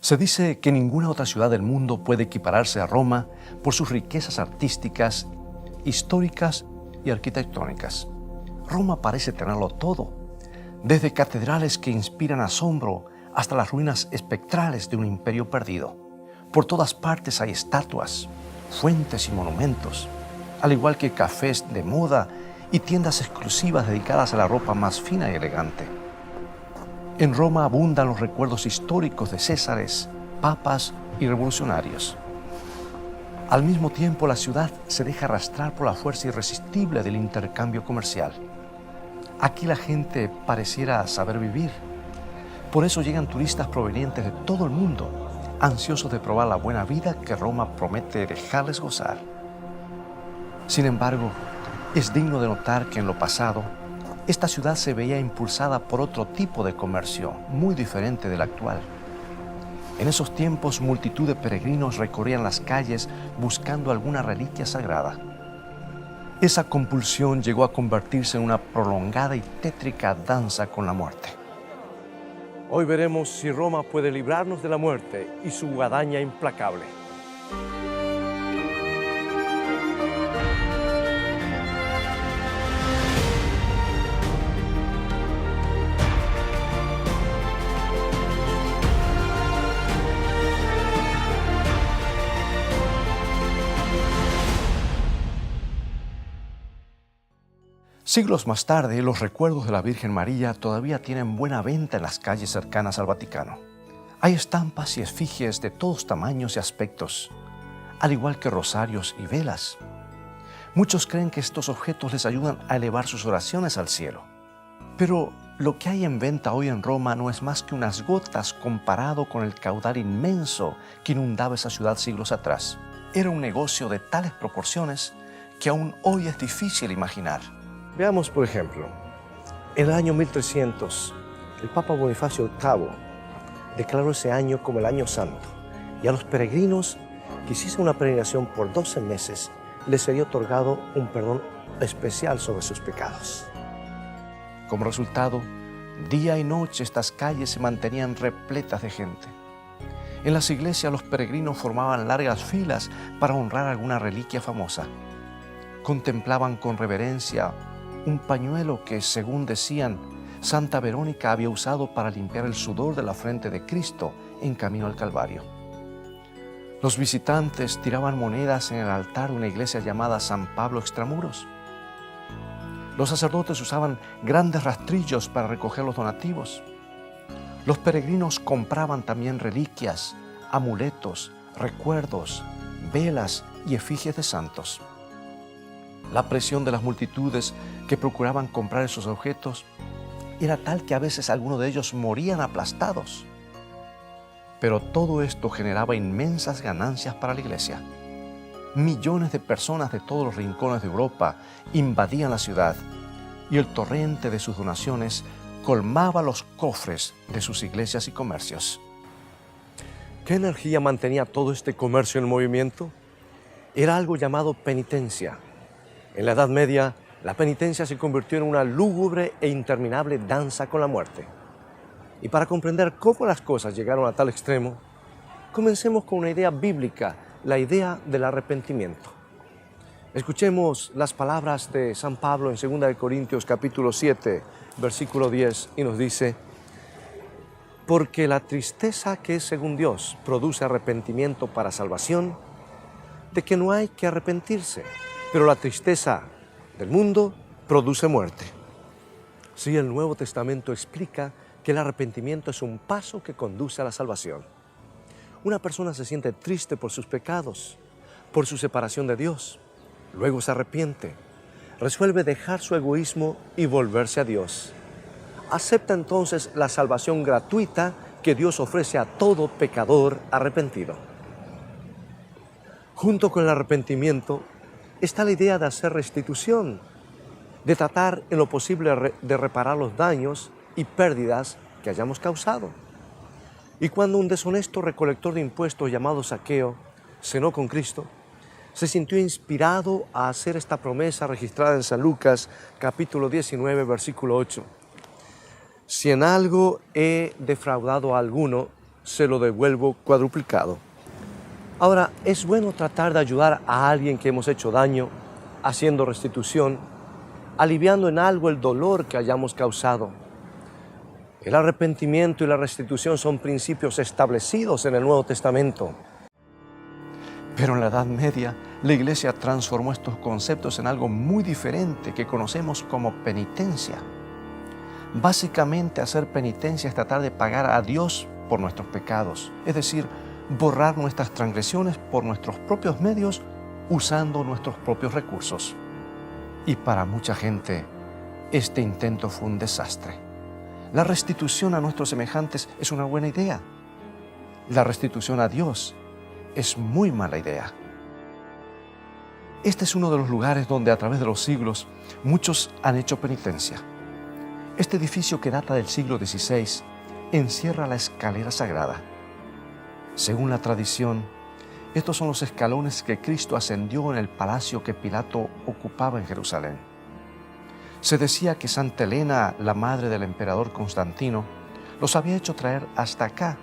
Se dice que ninguna otra ciudad del mundo puede equipararse a Roma por sus riquezas artísticas, históricas y arquitectónicas. Roma parece tenerlo todo, desde catedrales que inspiran asombro hasta las ruinas espectrales de un imperio perdido. Por todas partes hay estatuas, fuentes y monumentos, al igual que cafés de moda y tiendas exclusivas dedicadas a la ropa más fina y elegante. En Roma abundan los recuerdos históricos de césares, papas y revolucionarios. Al mismo tiempo, la ciudad se deja arrastrar por la fuerza irresistible del intercambio comercial. Aquí la gente pareciera saber vivir. Por eso llegan turistas provenientes de todo el mundo, ansiosos de probar la buena vida que Roma promete dejarles gozar. Sin embargo, es digno de notar que en lo pasado, esta ciudad se veía impulsada por otro tipo de comercio, muy diferente del actual. En esos tiempos, multitud de peregrinos recorrían las calles buscando alguna reliquia sagrada. Esa compulsión llegó a convertirse en una prolongada y tétrica danza con la muerte. Hoy veremos si Roma puede librarnos de la muerte y su guadaña implacable. Siglos más tarde, los recuerdos de la Virgen María todavía tienen buena venta en las calles cercanas al Vaticano. Hay estampas y efigies de todos tamaños y aspectos, al igual que rosarios y velas. Muchos creen que estos objetos les ayudan a elevar sus oraciones al cielo. Pero lo que hay en venta hoy en Roma no es más que unas gotas comparado con el caudal inmenso que inundaba esa ciudad siglos atrás. Era un negocio de tales proporciones que aún hoy es difícil imaginar. Veamos, por ejemplo, en el año 1300, el Papa Bonifacio VIII declaró ese año como el Año Santo, y a los peregrinos que hiciesen una peregrinación por 12 meses les sería otorgado un perdón especial sobre sus pecados. Como resultado, día y noche estas calles se mantenían repletas de gente. En las iglesias los peregrinos formaban largas filas para honrar alguna reliquia famosa. Contemplaban con reverencia un pañuelo que, según decían, Santa Verónica había usado para limpiar el sudor de la frente de Cristo en camino al Calvario. Los visitantes tiraban monedas en el altar de una iglesia llamada San Pablo Extramuros. Los sacerdotes usaban grandes rastrillos para recoger los donativos. Los peregrinos compraban también reliquias, amuletos, recuerdos, velas y efigies de santos. La presión de las multitudes que procuraban comprar esos objetos era tal que a veces algunos de ellos morían aplastados. Pero todo esto generaba inmensas ganancias para la iglesia. Millones de personas de todos los rincones de Europa invadían la ciudad y el torrente de sus donaciones colmaba los cofres de sus iglesias y comercios. ¿Qué energía mantenía todo este comercio en movimiento? Era algo llamado penitencia. En la Edad Media, la penitencia se convirtió en una lúgubre e interminable danza con la muerte. Y para comprender cómo las cosas llegaron a tal extremo, comencemos con una idea bíblica, la idea del arrepentimiento. Escuchemos las palabras de San Pablo en 2 Corintios capítulo 7, versículo 10, y nos dice: porque la tristeza que es según Dios produce arrepentimiento para salvación, de que no hay que arrepentirse, pero la tristeza del mundo produce muerte. Sí, el Nuevo Testamento explica que el arrepentimiento es un paso que conduce a la salvación. Una persona se siente triste por sus pecados, por su separación de Dios. Luego se arrepiente, resuelve dejar su egoísmo y volverse a Dios. Acepta entonces la salvación gratuita que Dios ofrece a todo pecador arrepentido. Junto con el arrepentimiento está la idea de hacer restitución, de tratar en lo posible de reparar los daños y pérdidas que hayamos causado. Y cuando un deshonesto recolector de impuestos llamado Zaqueo cenó con Cristo, se sintió inspirado a hacer esta promesa registrada en San Lucas, capítulo 19, versículo 8. Si en algo he defraudado a alguno, se lo devuelvo cuadruplicado. Ahora, es bueno tratar de ayudar a alguien que hemos hecho daño, haciendo restitución, aliviando en algo el dolor que hayamos causado. El arrepentimiento y la restitución son principios establecidos en el Nuevo Testamento. Pero en la Edad Media, la Iglesia transformó estos conceptos en algo muy diferente que conocemos como penitencia. Básicamente, hacer penitencia es tratar de pagar a Dios por nuestros pecados, es decir, borrar nuestras transgresiones por nuestros propios medios usando nuestros propios recursos. Y para mucha gente, este intento fue un desastre. La restitución a nuestros semejantes es una buena idea. La restitución a Dios es muy mala idea. Este es uno de los lugares donde a través de los siglos muchos han hecho penitencia. Este edificio, que data del siglo XVI, encierra la escalera sagrada. Según la tradición, estos son los escalones que Cristo ascendió en el palacio que Pilato ocupaba en Jerusalén. Se decía que Santa Elena, la madre del emperador Constantino, los había hecho traer hasta acá.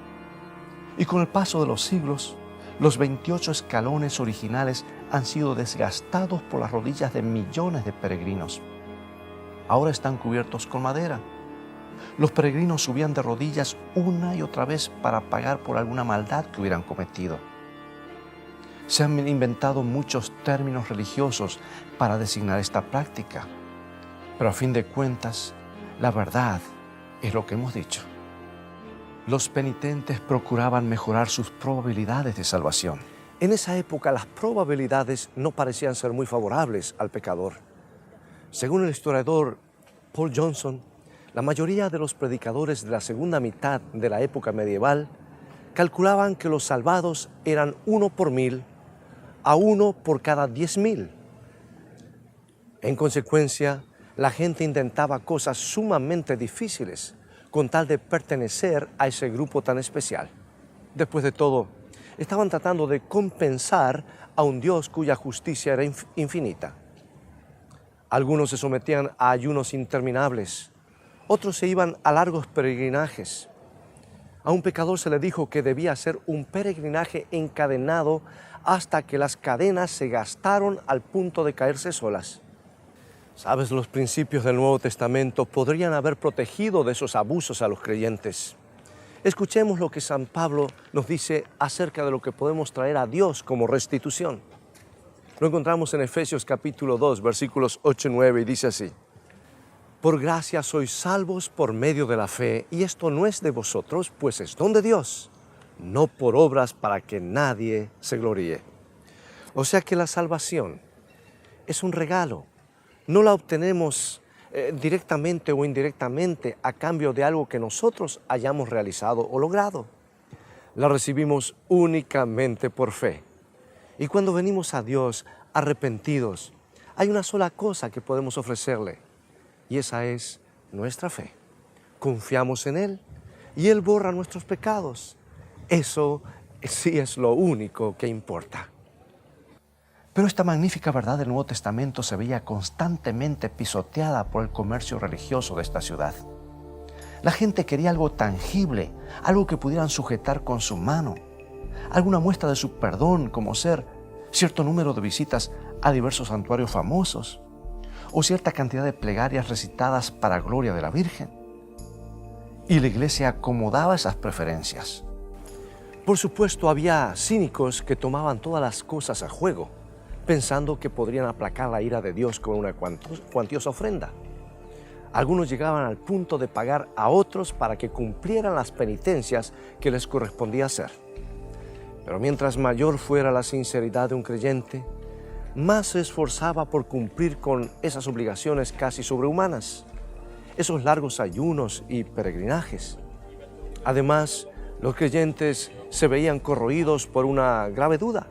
Y con el paso de los siglos, los 28 escalones originales han sido desgastados por las rodillas de millones de peregrinos. Ahora están cubiertos con madera. Los peregrinos subían de rodillas una y otra vez para pagar por alguna maldad que hubieran cometido. Se han inventado muchos términos religiosos para designar esta práctica, pero a fin de cuentas, la verdad es lo que hemos dicho. Los penitentes procuraban mejorar sus probabilidades de salvación. En esa época, las probabilidades no parecían ser muy favorables al pecador. Según el historiador Paul Johnson, la mayoría de los predicadores de la segunda mitad de la época medieval calculaban que los salvados eran 1 por 1000 a 1 por cada 10.000. En consecuencia, la gente intentaba cosas sumamente difíciles con tal de pertenecer a ese grupo tan especial. Después de todo, estaban tratando de compensar a un Dios cuya justicia era infinita. Algunos se sometían a ayunos interminables, otros se iban a largos peregrinajes. A un pecador se le dijo que debía hacer un peregrinaje encadenado hasta que las cadenas se gastaron al punto de caerse solas. Sabes, los principios del Nuevo Testamento podrían haber protegido de esos abusos a los creyentes. Escuchemos lo que San Pablo nos dice acerca de lo que podemos traer a Dios como restitución. Lo encontramos en Efesios capítulo 2, versículos 8 y 9, y dice así: Por gracia sois salvos por medio de la fe, y esto no es de vosotros, pues es don de Dios, no por obras para que nadie se gloríe. O sea que la salvación es un regalo. No la obtenemos directamente o indirectamente a cambio de algo que nosotros hayamos realizado o logrado. La recibimos únicamente por fe. Y cuando venimos a Dios arrepentidos, hay una sola cosa que podemos ofrecerle, y esa es nuestra fe. Confiamos en Él y Él borra nuestros pecados. Eso sí es lo único que importa. Pero esta magnífica verdad del Nuevo Testamento se veía constantemente pisoteada por el comercio religioso de esta ciudad. La gente quería algo tangible, algo que pudieran sujetar con su mano, alguna muestra de su perdón, como ser cierto número de visitas a diversos santuarios famosos, o cierta cantidad de plegarias recitadas para gloria de la Virgen. Y la Iglesia acomodaba esas preferencias. Por supuesto, había cínicos que tomaban todas las cosas a juego, pensando que podrían aplacar la ira de Dios con una cuantiosa ofrenda. Algunos llegaban al punto de pagar a otros para que cumplieran las penitencias que les correspondía hacer. Pero mientras mayor fuera la sinceridad de un creyente, más se esforzaba por cumplir con esas obligaciones casi sobrehumanas, esos largos ayunos y peregrinajes. Además, los creyentes se veían corroídos por una grave duda.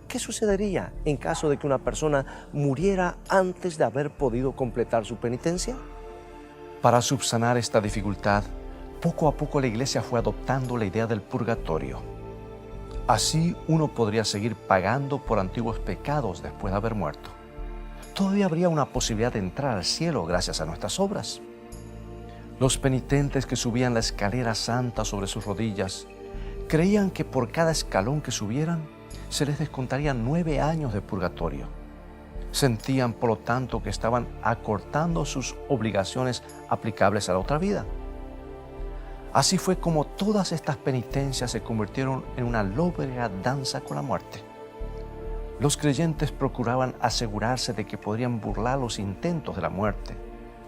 ¿Qué sucedería en caso de que una persona muriera antes de haber podido completar su penitencia? Para subsanar esta dificultad, poco a poco la Iglesia fue adoptando la idea del purgatorio. Así uno podría seguir pagando por antiguos pecados después de haber muerto. Todavía habría una posibilidad de entrar al cielo gracias a nuestras obras. Los penitentes que subían la escalera santa sobre sus rodillas Creían que por cada escalón que subieran, se les descontarían 9 años de purgatorio. Sentían, por lo tanto, que estaban acortando sus obligaciones aplicables a la otra vida. Así fue como todas estas penitencias se convirtieron en una lóbrega danza con la muerte. Los creyentes procuraban asegurarse de que podrían burlar los intentos de la muerte,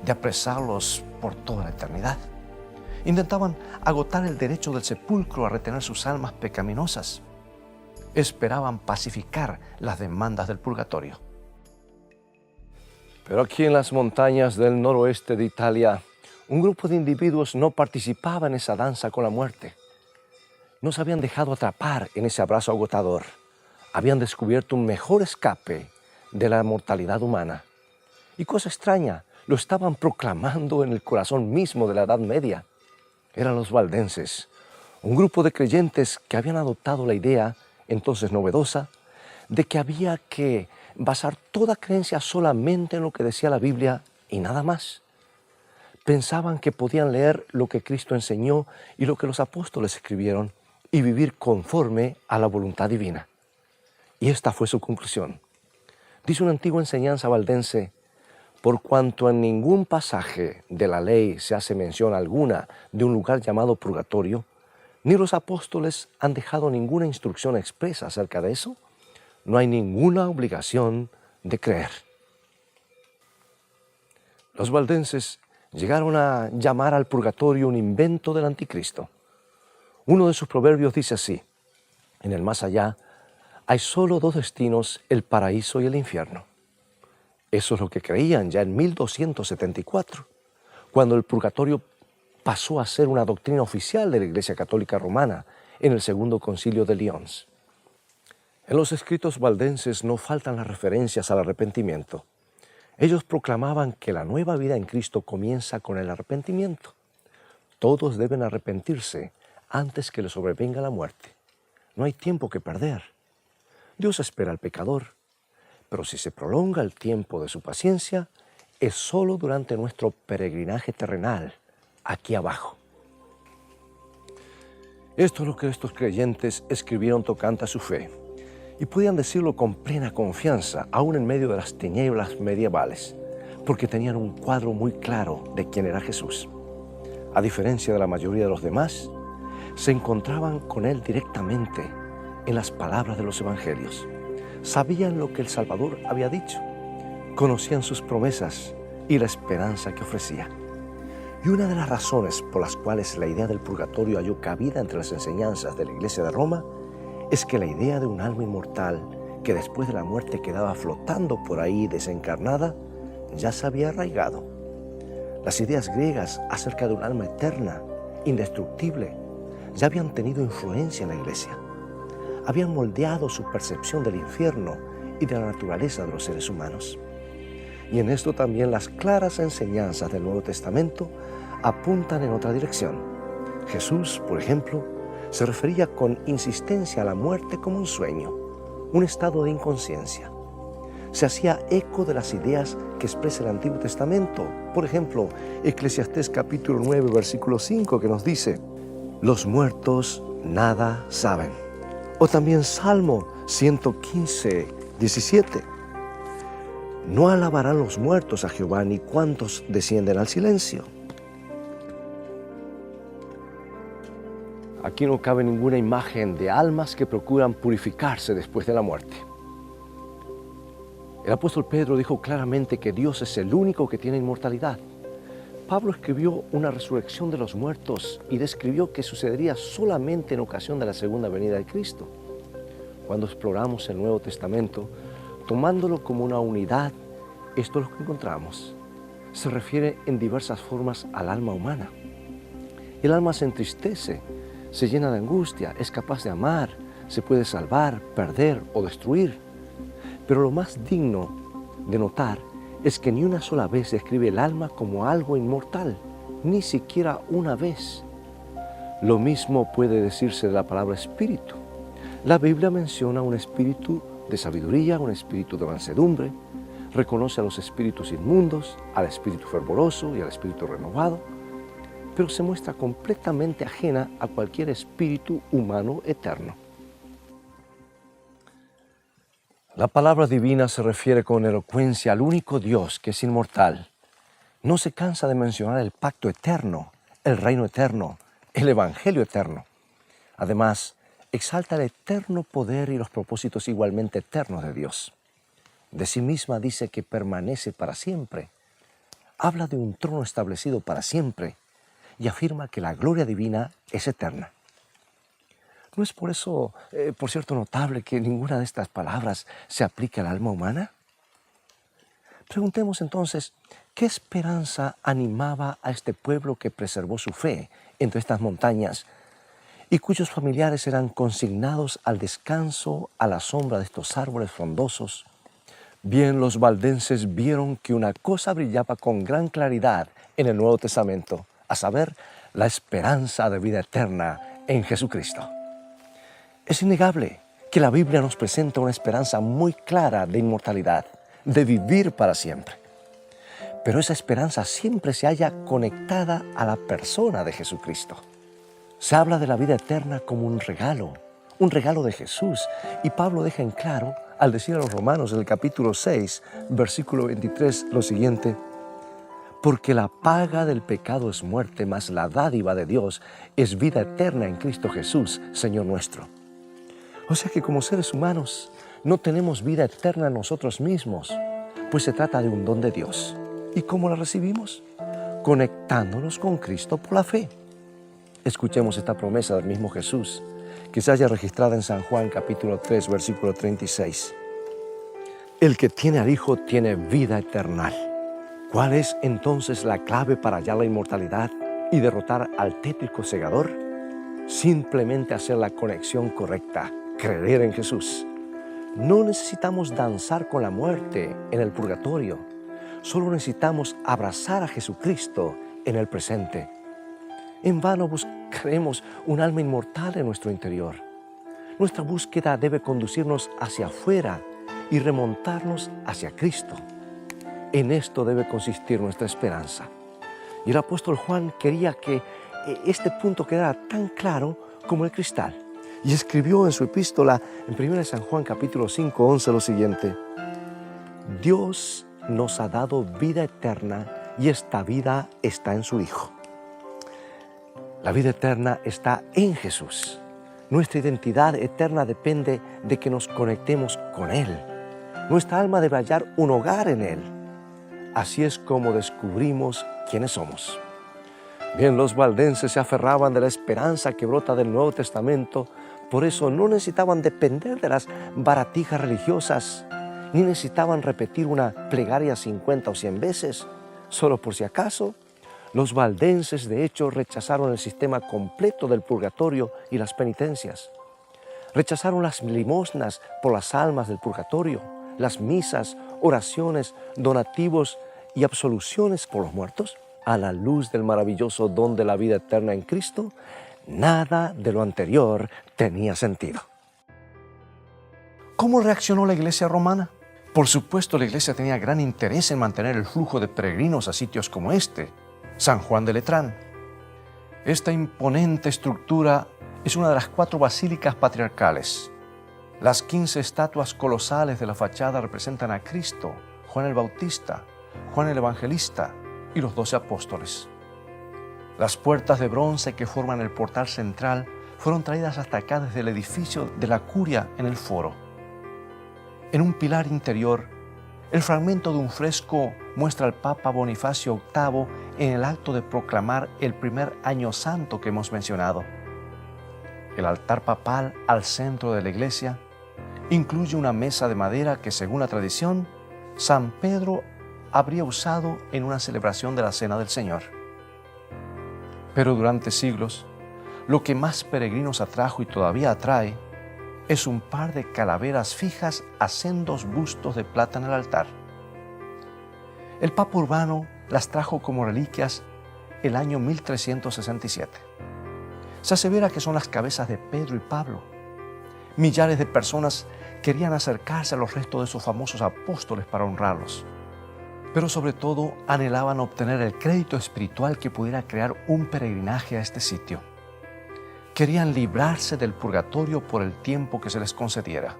de apresarlos por toda la eternidad. Intentaban agotar el derecho del sepulcro a retener sus almas pecaminosas. Esperaban pacificar las demandas del purgatorio. Pero aquí en las montañas del noroeste de Italia, un grupo de individuos no participaba en esa danza con la muerte. No se habían dejado atrapar en ese abrazo agotador. Habían descubierto un mejor escape de la mortalidad humana. Y cosa extraña, lo estaban proclamando en el corazón mismo de la Edad Media. Eran los valdenses, un grupo de creyentes que habían adoptado la idea, entonces novedosa, de que había que basar toda creencia solamente en lo que decía la Biblia y nada más. Pensaban que podían leer lo que Cristo enseñó y lo que los apóstoles escribieron y vivir conforme a la voluntad divina. Y esta fue su conclusión. Dice una antigua enseñanza valdense: por cuanto en ningún pasaje de la ley se hace mención alguna de un lugar llamado purgatorio, ni los apóstoles han dejado ninguna instrucción expresa acerca de eso, no hay ninguna obligación de creer. Los valdenses llegaron a llamar al purgatorio un invento del anticristo. Uno de sus proverbios dice así: en el más allá hay solo 2 destinos, el paraíso y el infierno. Eso es lo que creían ya en 1274, cuando el purgatorio pasó a ser una doctrina oficial de la Iglesia Católica Romana en el Segundo Concilio de Lyons. En los escritos valdenses no faltan las referencias al arrepentimiento. Ellos proclamaban que la nueva vida en Cristo comienza con el arrepentimiento. Todos deben arrepentirse antes que les sobrevenga la muerte. No hay tiempo que perder. Dios espera al pecador, pero si se prolonga el tiempo de su paciencia, es solo durante nuestro peregrinaje terrenal, aquí abajo. Esto es lo que estos creyentes escribieron tocante a su fe, y podían decirlo con plena confianza, aún en medio de las tinieblas medievales, porque tenían un cuadro muy claro de quién era Jesús. A diferencia de la mayoría de los demás, se encontraban con Él directamente en las palabras de los evangelios. Sabían lo que el Salvador había dicho, conocían sus promesas y la esperanza que ofrecía. Y una de las razones por las cuales la idea del purgatorio halló cabida entre las enseñanzas de la Iglesia de Roma es que la idea de un alma inmortal que después de la muerte quedaba flotando por ahí desencarnada ya se había arraigado. Las ideas griegas acerca de un alma eterna, indestructible, ya habían tenido influencia en la Iglesia. Habían moldeado su percepción del infierno y de la naturaleza de los seres humanos. Y en esto también las claras enseñanzas del Nuevo Testamento apuntan en otra dirección. Jesús, por ejemplo, se refería con insistencia a la muerte como un sueño, un estado de inconsciencia. Se hacía eco de las ideas que expresa el Antiguo Testamento. Por ejemplo, Eclesiastés capítulo 9, versículo 5, que nos dice: los muertos nada saben. O también Salmo 115, 17. No alabarán los muertos a Jehová, ni cuantos descienden al silencio. Aquí no cabe ninguna imagen de almas que procuran purificarse después de la muerte. El apóstol Pedro dijo claramente que Dios es el único que tiene inmortalidad. Pablo escribió una resurrección de los muertos y describió que sucedería solamente en ocasión de la segunda venida de Cristo. Cuando exploramos el Nuevo Testamento, tomándolo como una unidad, esto es lo que encontramos. Se refiere en diversas formas al alma humana. El alma se entristece, se llena de angustia, es capaz de amar, se puede salvar, perder o destruir. Pero lo más digno de notar es que ni una sola vez se describe el alma como algo inmortal, ni siquiera una vez. Lo mismo puede decirse de la palabra espíritu. La Biblia menciona un espíritu de sabiduría, un espíritu de mansedumbre, reconoce a los espíritus inmundos, al espíritu fervoroso y al espíritu renovado. pero se muestra completamente ajena a cualquier espíritu humano eterno. La palabra divina se refiere con elocuencia al único Dios que es inmortal. No se cansa de mencionar el pacto eterno, el reino eterno, el evangelio eterno. Además, exalta el eterno poder y los propósitos igualmente eternos de Dios. De sí misma dice que permanece para siempre. Habla de un trono establecido para siempre y afirma que la gloria divina es eterna. ¿No es por eso, por cierto, notable que ninguna de estas palabras se aplique al alma humana? Preguntemos entonces, ¿qué esperanza animaba a este pueblo que preservó su fe entre estas montañas y cuyos familiares eran consignados al descanso a la sombra de estos árboles frondosos? Bien, los valdenses vieron que una cosa brillaba con gran claridad en el Nuevo Testamento, a saber, la esperanza de vida eterna en Jesucristo. Es innegable que la Biblia nos presenta una esperanza muy clara de inmortalidad, de vivir para siempre. Pero esa esperanza siempre se halla conectada a la persona de Jesucristo. Se habla de la vida eterna como un regalo de Jesús. Y Pablo deja en claro, al decir a los romanos en el capítulo 6, versículo 23, lo siguiente: porque la paga del pecado es muerte, mas la dádiva de Dios es vida eterna en Cristo Jesús, Señor nuestro. O sea que como seres humanos no tenemos vida eterna en nosotros mismos, pues se trata de un don de Dios. ¿Y cómo la recibimos? Conectándonos con Cristo por la fe. Escuchemos esta promesa del mismo Jesús, que se halla registrada en San Juan capítulo 3, versículo 36. El que tiene al Hijo tiene vida eterna. ¿Cuál es entonces la clave para hallar la inmortalidad y derrotar al tétrico segador? Simplemente hacer la conexión correcta, creer en Jesús. No necesitamos danzar con la muerte en el purgatorio. Solo necesitamos abrazar a Jesucristo en el presente. En vano buscaremos un alma inmortal en nuestro interior. Nuestra búsqueda debe conducirnos hacia afuera y remontarnos hacia Cristo. En esto debe consistir nuestra esperanza. Y el apóstol Juan quería que este punto quedara tan claro como el cristal. Y escribió en su epístola, en 1 San Juan capítulo 5, 11, lo siguiente: Dios nos ha dado vida eterna y esta vida está en su Hijo. La vida eterna está en Jesús. Nuestra identidad eterna depende de que nos conectemos con Él. Nuestra alma debe hallar un hogar en Él. Así es como descubrimos quiénes somos. Bien, los valdenses se aferraban de la esperanza que brota del Nuevo Testamento. Por eso no necesitaban depender de las baratijas religiosas, ni necesitaban repetir una plegaria 50 o 100 veces, solo por si acaso. Los valdenses, de hecho, rechazaron el sistema completo del purgatorio y las penitencias. Rechazaron las limosnas por las almas del purgatorio, las misas, oraciones, donativos y absoluciones por los muertos. A la luz del maravilloso don de la vida eterna en Cristo, nada de lo anterior tenía sentido. ¿Cómo reaccionó la iglesia romana? Por supuesto, la iglesia tenía gran interés en mantener el flujo de peregrinos a sitios como este, San Juan de Letrán. Esta imponente estructura es una de las 4 basílicas patriarcales. Las 15 estatuas colosales de la fachada representan a Cristo, Juan el Bautista, Juan el Evangelista y los 12 apóstoles. Las puertas de bronce que forman el portal central fueron traídas hasta acá desde el edificio de la curia en el foro. En un pilar interior, el fragmento de un fresco muestra al Papa Bonifacio VIII en el acto de proclamar el primer año santo que hemos mencionado. El altar papal al centro de la iglesia incluye una mesa de madera que, según la tradición, San Pedro habría usado en una celebración de la Cena del Señor. Pero durante siglos, lo que más peregrinos atrajo y todavía atrae es un par de calaveras fijas a sendos bustos de plata en el altar. El Papa Urbano las trajo como reliquias el año 1367. Se asevera que son las cabezas de Pedro y Pablo. Millares de personas querían acercarse a los restos de esos famosos apóstoles para honrarlos. pero sobre todo anhelaban obtener el crédito espiritual que pudiera crear un peregrinaje a este sitio. Querían librarse del purgatorio por el tiempo que se les concediera.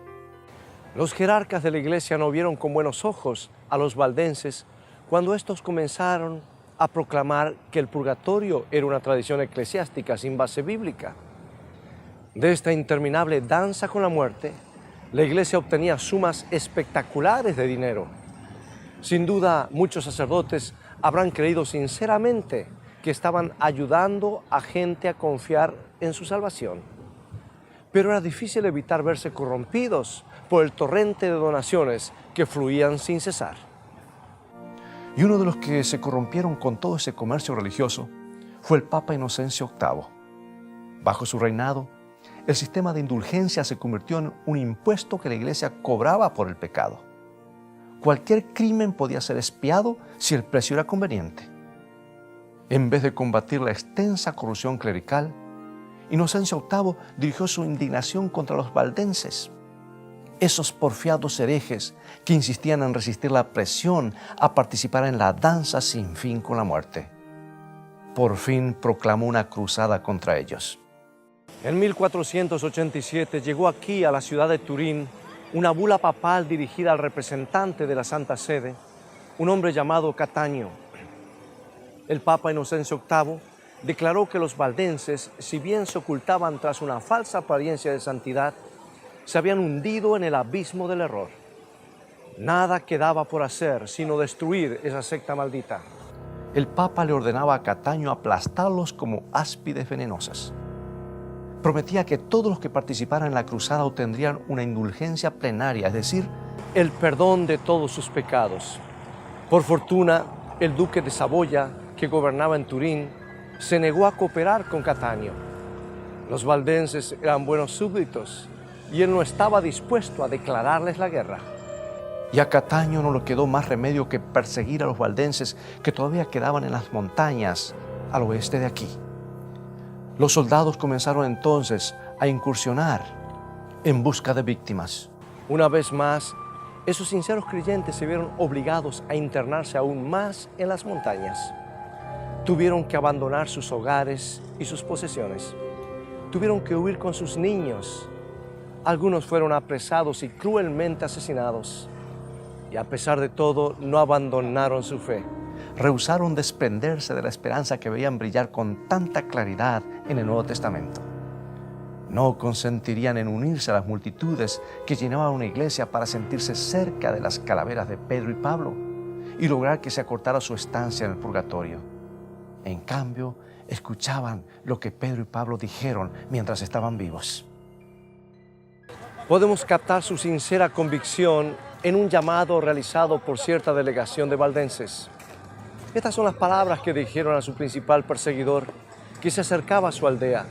Los jerarcas de la iglesia no vieron con buenos ojos a los valdenses cuando estos comenzaron a proclamar que el purgatorio era una tradición eclesiástica sin base bíblica. De esta interminable danza con la muerte, la iglesia obtenía sumas espectaculares de dinero. Sin duda, muchos sacerdotes habrán creído sinceramente que estaban ayudando a gente a confiar en su salvación. Pero era difícil evitar verse corrompidos por el torrente de donaciones que fluían sin cesar. Y uno de los que se corrompieron con todo ese comercio religioso fue el Papa Inocencio VIII. Bajo su reinado, el sistema de indulgencia se convirtió en un impuesto que la Iglesia cobraba por el pecado. Cualquier crimen podía ser expiado si el precio era conveniente. En vez de combatir la extensa corrupción clerical, Inocencio VIII dirigió su indignación contra los valdenses, esos porfiados herejes que insistían en resistir la presión a participar en la danza sin fin con la muerte. Por fin proclamó una cruzada contra ellos. En 1487 llegó aquí a la ciudad de Turín una bula papal dirigida al representante de la Santa Sede, un hombre llamado Cataño. El Papa Inocencio VIII declaró que los valdenses, si bien se ocultaban tras una falsa apariencia de santidad, se habían hundido en el abismo del error. Nada quedaba por hacer sino destruir esa secta maldita. El Papa le ordenaba a Cataño aplastarlos como áspides venenosas. Prometía que todos los que participaran en la cruzada obtendrían una indulgencia plenaria, es decir, el perdón de todos sus pecados. Por fortuna, el duque de Saboya, que gobernaba en Turín, se negó a cooperar con Cataño. Los valdenses eran buenos súbditos y él no estaba dispuesto a declararles la guerra. Y a Cataño no le quedó más remedio que perseguir a los valdenses que todavía quedaban en las montañas al oeste de aquí. Los soldados comenzaron entonces a incursionar en busca de víctimas. Una vez más, esos sinceros creyentes se vieron obligados a internarse aún más en las montañas. Tuvieron que abandonar sus hogares y sus posesiones. Tuvieron que huir con sus niños. Algunos fueron apresados y cruelmente asesinados. Y a pesar de todo, no abandonaron su fe. Rehusaron desprenderse de la esperanza que veían brillar con tanta claridad en el Nuevo Testamento. No consentirían en unirse a las multitudes que llenaban una iglesia para sentirse cerca de las calaveras de Pedro y Pablo y lograr que se acortara su estancia en el purgatorio. En cambio, escuchaban lo que Pedro y Pablo dijeron mientras estaban vivos. Podemos captar su sincera convicción en un llamado realizado por cierta delegación de valdenses. Estas son las palabras que dijeron a su principal perseguidor, que se acercaba a su aldea.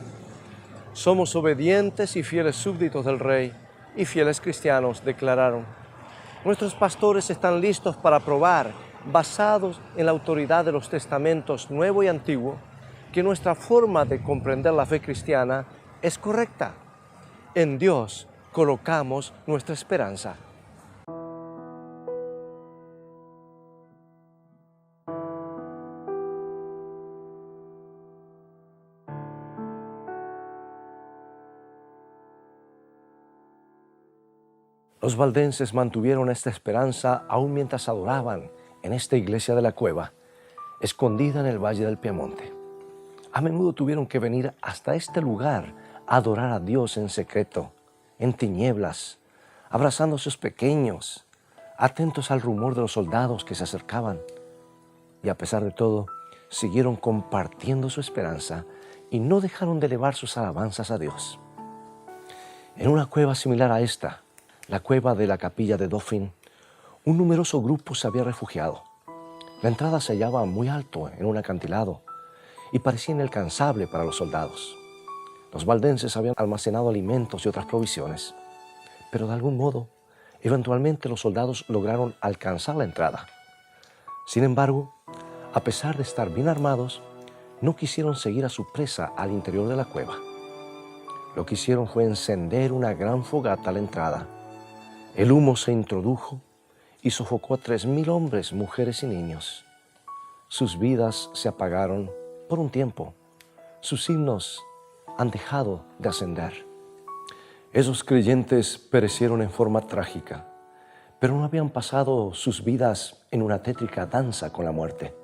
Somos obedientes y fieles súbditos del rey y fieles cristianos, declararon. Nuestros pastores están listos para probar, basados en la autoridad de los testamentos Nuevo y Antiguo, que nuestra forma de comprender la fe cristiana es correcta. En Dios colocamos nuestra esperanza. Los valdenses mantuvieron esta esperanza aún mientras adoraban en esta iglesia de la cueva, escondida en el Valle del Piemonte. A menudo tuvieron que venir hasta este lugar a adorar a Dios en secreto, en tinieblas, abrazando a sus pequeños, atentos al rumor de los soldados que se acercaban. Y a pesar de todo, siguieron compartiendo su esperanza y no dejaron de elevar sus alabanzas a Dios. En una cueva similar a esta, la cueva de la capilla de Dauphin, un numeroso grupo se había refugiado. La entrada se hallaba muy alto en un acantilado y parecía inalcanzable para los soldados. Los valdenses habían almacenado alimentos y otras provisiones, pero de algún modo, eventualmente los soldados lograron alcanzar la entrada. Sin embargo, a pesar de estar bien armados, no quisieron seguir a su presa al interior de la cueva. Lo que hicieron fue encender una gran fogata a la entrada. El humo se introdujo y sofocó a 3,000 hombres, mujeres y niños. Sus vidas se apagaron por un tiempo. Sus himnos han dejado de ascender. Esos creyentes perecieron en forma trágica, pero no habían pasado sus vidas en una tétrica danza con la muerte.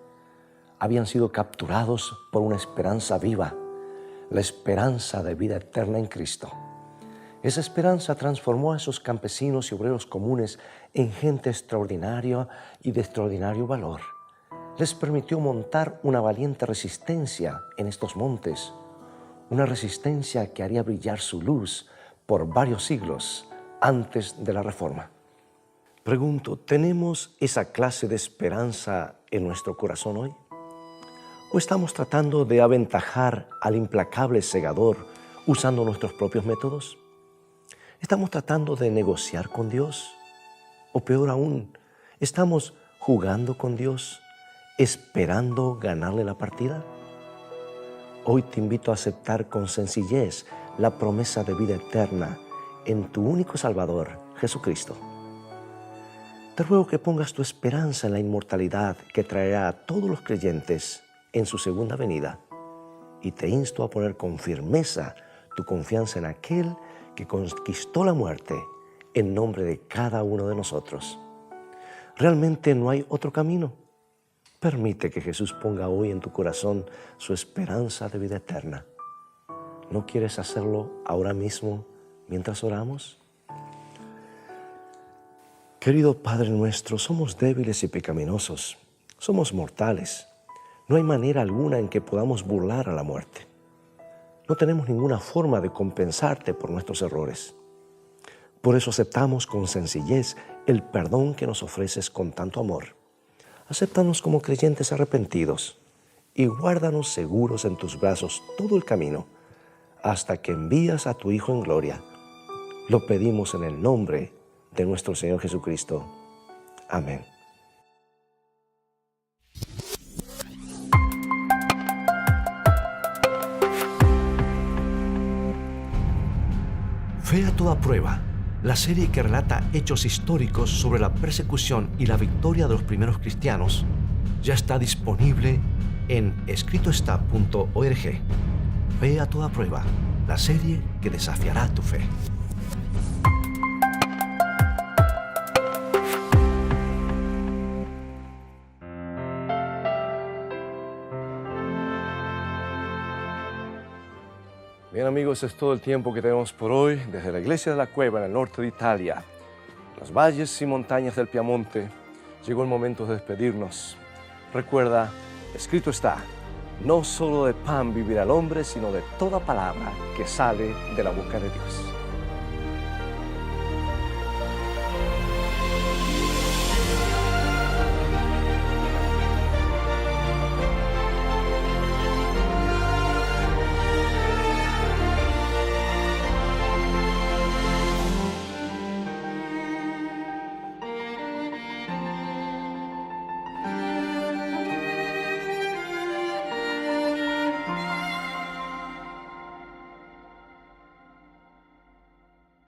Habían sido capturados por una esperanza viva, la esperanza de vida eterna en Cristo. Esa esperanza transformó a esos campesinos y obreros comunes en gente extraordinaria y de extraordinario valor. Les permitió montar una valiente resistencia en estos montes, una resistencia que haría brillar su luz por varios siglos antes de la Reforma. Pregunto, ¿tenemos esa clase de esperanza en nuestro corazón hoy? ¿O estamos tratando de aventajar al implacable segador usando nuestros propios métodos? ¿Estamos tratando de negociar con Dios? O peor aún, ¿estamos jugando con Dios, esperando ganarle la partida? Hoy te invito a aceptar con sencillez la promesa de vida eterna en tu único Salvador, Jesucristo. Te ruego que pongas tu esperanza en la inmortalidad que traerá a todos los creyentes en su segunda venida, y te insto a poner con firmeza tu confianza en aquel que conquistó la muerte en nombre de cada uno de nosotros. Realmente no hay otro camino. Permite que Jesús ponga hoy en tu corazón su esperanza de vida eterna. ¿No quieres hacerlo ahora mismo mientras oramos? Querido Padre nuestro, somos débiles y pecaminosos. Somos mortales. No hay manera alguna en que podamos burlar a la muerte. No tenemos ninguna forma de compensarte por nuestros errores. Por eso aceptamos con sencillez el perdón que nos ofreces con tanto amor. Acéptanos como creyentes arrepentidos y guárdanos seguros en tus brazos todo el camino hasta que envías a tu Hijo en gloria. Lo pedimos en el nombre de nuestro Señor Jesucristo. Amén. Fe a toda prueba, la serie que relata hechos históricos sobre la persecución y la victoria de los primeros cristianos, ya está disponible en escritoestá.org. Fe a toda prueba, la serie que desafiará tu fe. Bien amigos, es todo el tiempo que tenemos por hoy desde la Iglesia de la Cueva en el norte de Italia. En los valles y montañas del Piamonte llegó el momento de despedirnos. Recuerda, escrito está, no solo de pan vivirá el hombre, sino de toda palabra que sale de la boca de Dios.